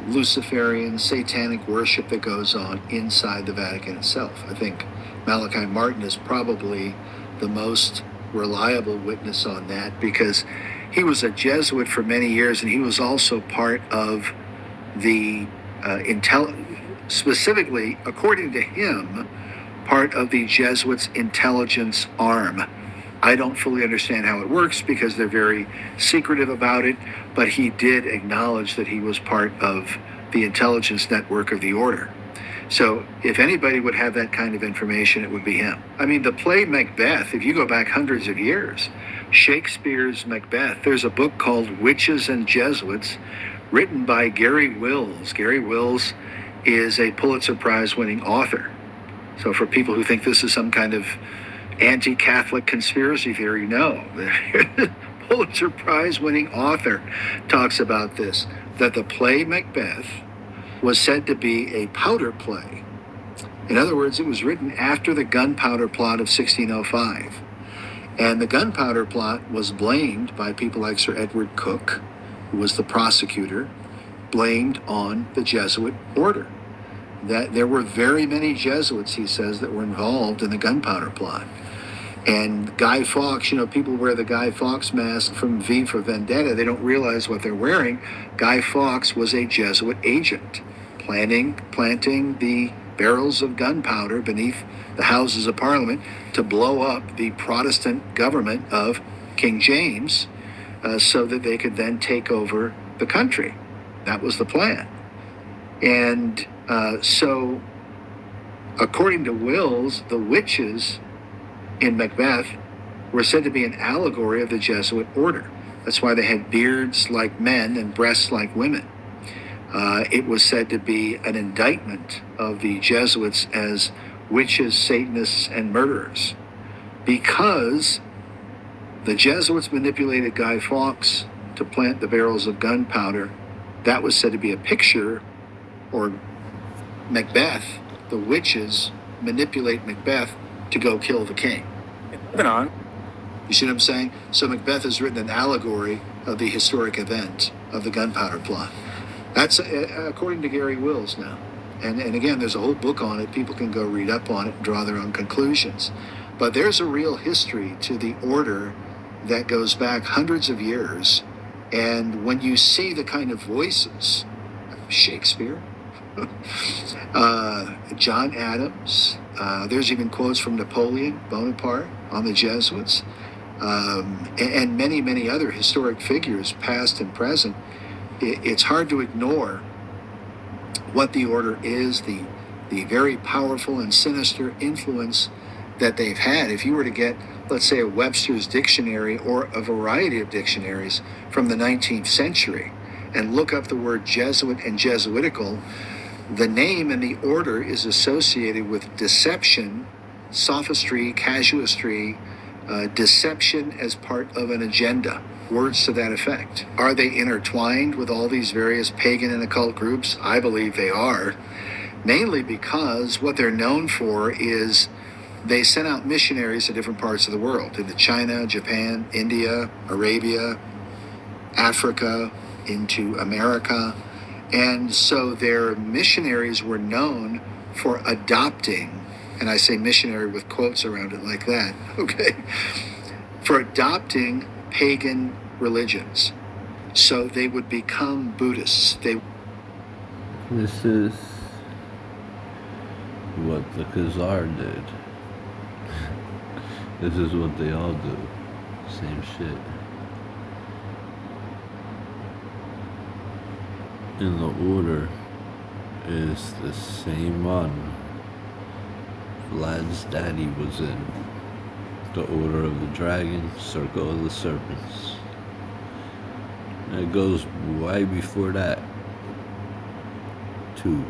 Luciferian satanic worship that goes on inside the Vatican itself. I think Malachi Martin is probably the most reliable witness on that, because he was a Jesuit for many years, and he was also part of the specifically, according to him, part of the Jesuits' intelligence arm. I don't fully understand how it works because they're very secretive about it, but he did acknowledge that he was part of the intelligence network of the order. So if anybody would have that kind of information, it would be him. I mean, the play Macbeth, if you go back hundreds of years, Shakespeare's Macbeth, there's a book called Witches and Jesuits, written by Gary Wills. Gary Wills is a Pulitzer Prize winning author. So for people who think this is some kind of anti-Catholic conspiracy theory, no. Pulitzer Prize winning author talks about this, that the play Macbeth was said to be a powder play. In other words, it was written after the gunpowder plot of 1605. And the gunpowder plot was blamed by people like Sir Edward Coke, who was the prosecutor, blamed on the Jesuit order. That there were very many Jesuits, he says, that were involved in the gunpowder plot. And Guy Fawkes, people wear the Guy Fawkes mask from V for Vendetta. They don't realize what they're wearing. Guy Fawkes was a Jesuit agent, planting the barrels of gunpowder beneath the Houses of Parliament to blow up the Protestant government of King James, so that they could then take over the country. That was the plan. And so, according to Wills, the witches in Macbeth were said to be an allegory of the Jesuit order. That's why they had beards like men and breasts like women. It was said to be an indictment of the Jesuits as witches, Satanists, and murderers, because the Jesuits manipulated Guy Fawkes to plant the barrels of gunpowder. That was said to be a picture, or Macbeth, the witches manipulate Macbeth to go kill the king. Moving on. You see what I'm saying? So Macbeth has written an allegory of the historic event of the gunpowder plot. That's according to Gary Wills now. And again, there's a whole book on it. People can go read up on it and draw their own conclusions. But there's a real history to the order that goes back hundreds of years. And when you see the kind of voices, Shakespeare, John Adams, there's even quotes from Napoleon Bonaparte on the Jesuits, and many, many other historic figures, past and present. It's hard to ignore what the order is, the very powerful and sinister influence that they've had. If you were to get, let's say, a Webster's dictionary or a variety of dictionaries from the 19th century and look up the word Jesuit and Jesuitical, the name and the order is associated with deception, sophistry, casuistry, deception as part of an agenda. Words to that effect. Are they intertwined with all these various pagan and occult groups? I believe they are, mainly because what they're known for is they sent out missionaries to different parts of the world, into China, Japan, India, Arabia, Africa, into America. And so their missionaries were known for adopting, and I say missionary with quotes around it like that, okay, for adopting pagan religions. So they would become Buddhists. This is what the Khazar did. This is what they all do. Same shit. And the order is the same one Vlad's daddy was in. The Order of the Dragon, Circle of the Serpents. And it goes way before that, too.